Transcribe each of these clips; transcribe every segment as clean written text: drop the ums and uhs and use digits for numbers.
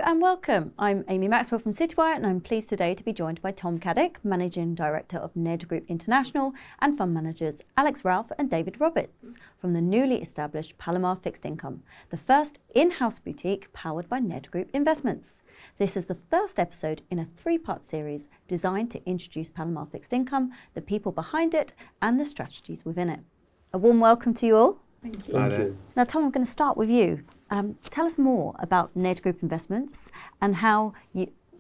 and welcome. I'm Amy Maxwell from Citywire, and I'm pleased today to be joined by Tom Caddick, Managing Director of Nedgroup International, and fund managers Alex Ralph and David Roberts from the newly established Palomar Fixed Income, the first in-house boutique powered by Nedgroup Investments. This is the first episode in a three-part series designed to introduce Palomar Fixed Income, the people behind it, and the strategies within it. A warm welcome to you all. Thank you. Now, Tom, I'm going to start with you. Tell us more about Nedgroup Investments and how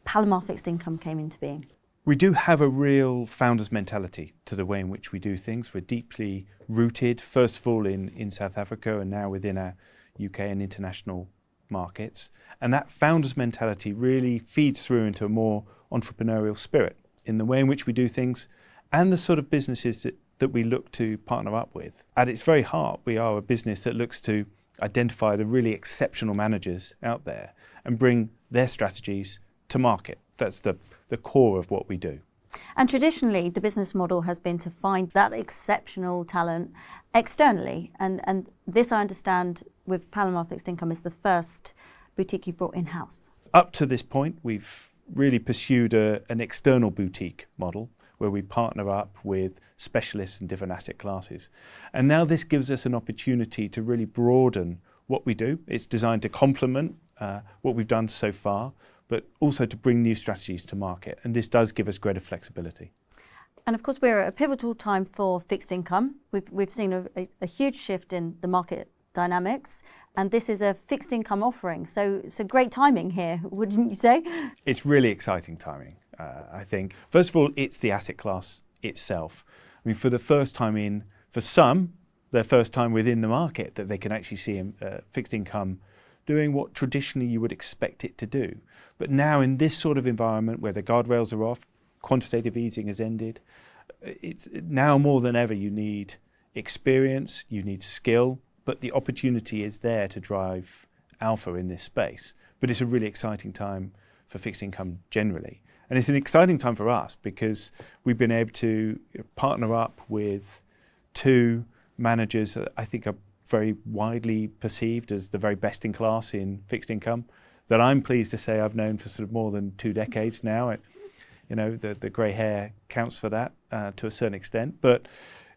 Palomar Fixed Income came into being. We do have a real founder's mentality to the way in which we do things. We're deeply rooted, first of all, in South Africa and now within our UK and international markets. And that founder's mentality really feeds through into a more entrepreneurial spirit in the way in which we do things and the sort of businesses that we look to partner up with. At its very heart, we are a business that looks to identify the really exceptional managers out there and bring their strategies to market. That's the core of what we do. And traditionally, the business model has been to find that exceptional talent externally. And this, I understand, with Palomar Fixed Income, is the first boutique you've brought in-house. Up to this point, we've really pursued an external boutique model where we partner up with specialists in different asset classes. And now this gives us an opportunity to really broaden what we do. It's designed to complement what we've done so far, but also to bring new strategies to market. And this does give us greater flexibility. And of course, we're at a pivotal time for fixed income. We've seen a huge shift in the market dynamics, and this is a fixed income offering. So great timing here, wouldn't you say? It's really exciting timing, I think. First of all, it's the asset class itself. I mean, for the first time for some, their first time within the market, that they can actually see fixed income doing what traditionally you would expect it to do. But now in this sort of environment where the guardrails are off, quantitative easing has ended, it's now more than ever you need experience, you need skill, but the opportunity is there to drive alpha in this space. But it's a really exciting time for fixed income generally. And it's an exciting time for us because we've been able to partner up with two managers that I think are very widely perceived as the very best in class in fixed income, that I'm pleased to say I've known for sort of more than 2 decades now. The grey hair counts for that to a certain extent. But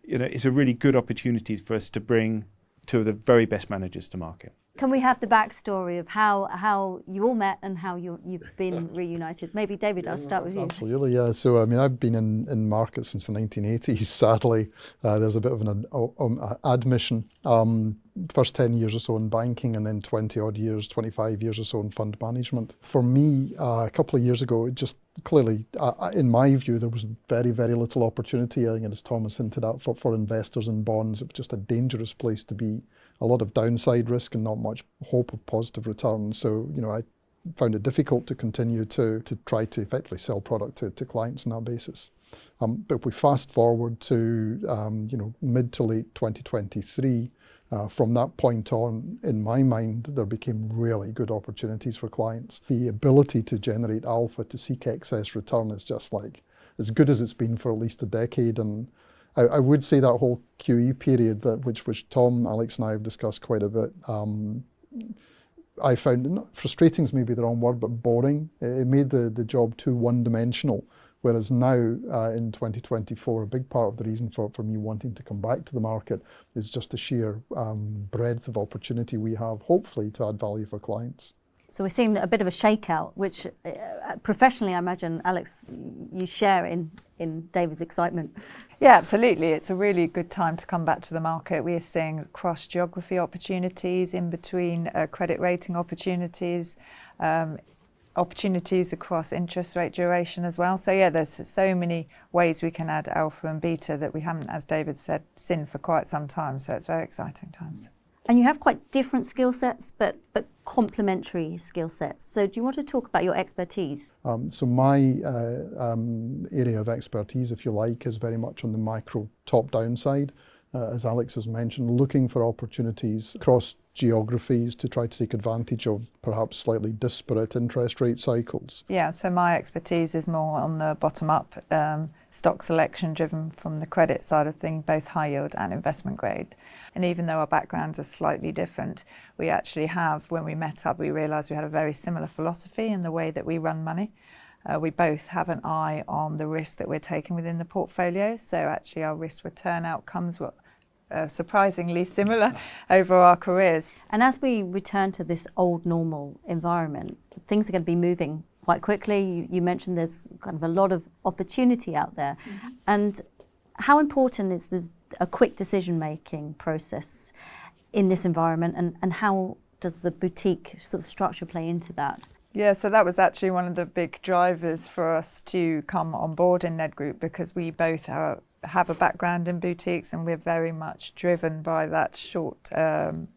it's a really good opportunity for us to bring two of the very best managers to market. Can we have the backstory of how you all met and how you've been reunited? Maybe David, I'll start with you. Absolutely, yeah. So I mean, I've been in market since the 1980s. Sadly, there's a bit of an admission. First 10 years or so in banking, and then 25 years or so in fund management. For me, a couple of years ago, it just clearly, in my view, there was very, very little opportunity. I think, as Thomas hinted at, for investors in bonds. It was just a dangerous place to be. A lot of downside risk and not much hope of positive returns. So, I found it difficult to continue to try to effectively sell product to clients on that basis. But if we fast forward to, mid to late 2023, from that point on, in my mind, there became really good opportunities for clients. The ability to generate alpha, to seek excess return is just like as good as it's been for at least a decade. And I would say that whole QE period, which Tom, Alex and I have discussed quite a bit, I found, frustrating is maybe the wrong word, but boring. It made the job too one-dimensional. Whereas now, in 2024, a big part of the reason for me wanting to come back to the market is just the sheer breadth of opportunity we have, hopefully, to add value for clients. So we're seeing a bit of a shakeout, which professionally, I imagine, Alex, you share in David's excitement. Yeah, absolutely. It's a really good time to come back to the market. We are seeing cross-geography opportunities, in between credit rating opportunities, opportunities across interest rate duration as well. So yeah, there's so many ways we can add alpha and beta that we haven't, as David said, seen for quite some time. So it's very exciting times. And you have quite different skill sets, but complementary skill sets. So do you want to talk about your expertise? So my area of expertise, if you like, is very much on the micro top-down side. As Alex has mentioned, looking for opportunities across geographies to try to take advantage of perhaps slightly disparate interest rate cycles? Yeah, so my expertise is more on the bottom-up stock selection driven from the credit side of things, both high yield and investment grade. And even though our backgrounds are slightly different, we actually have, when we met up, we realised we had a very similar philosophy in the way that we run money. We both have an eye on the risk that we're taking within the portfolio, so actually our risk return outcomes were surprisingly similar over our careers. And as we return to this old normal environment, things are going to be moving quite quickly. You mentioned there's kind of a lot of opportunity out there. Mm-hmm. And how important is this, a quick decision-making process in this environment, and how does the boutique sort of structure play into that? Yeah, so that was actually one of the big drivers for us to come on board in Nedgroup, because we both have a background in boutiques, and we're very much driven by that short kind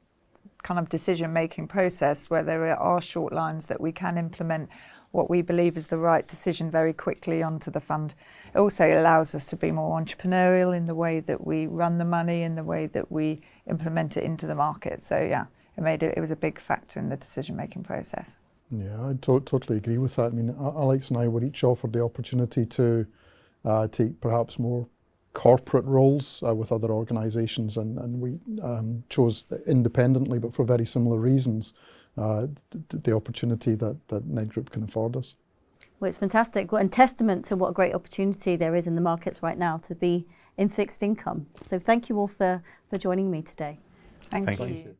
of decision-making process where there are short lines that we can implement what we believe is the right decision very quickly onto the fund. It also allows us to be more entrepreneurial in the way that we run the money, in the way that we implement it into the market. So yeah, it was a big factor in the decision-making process. Yeah, I totally agree with that. I mean, Alex and I were each offered the opportunity to take perhaps more corporate roles with other organisations, and we chose independently, but for very similar reasons, the opportunity that Nedgroup can afford us. Well, it's fantastic, and testament to what a great opportunity there is in the markets right now to be in fixed income. So thank you all for joining me today. Thank you.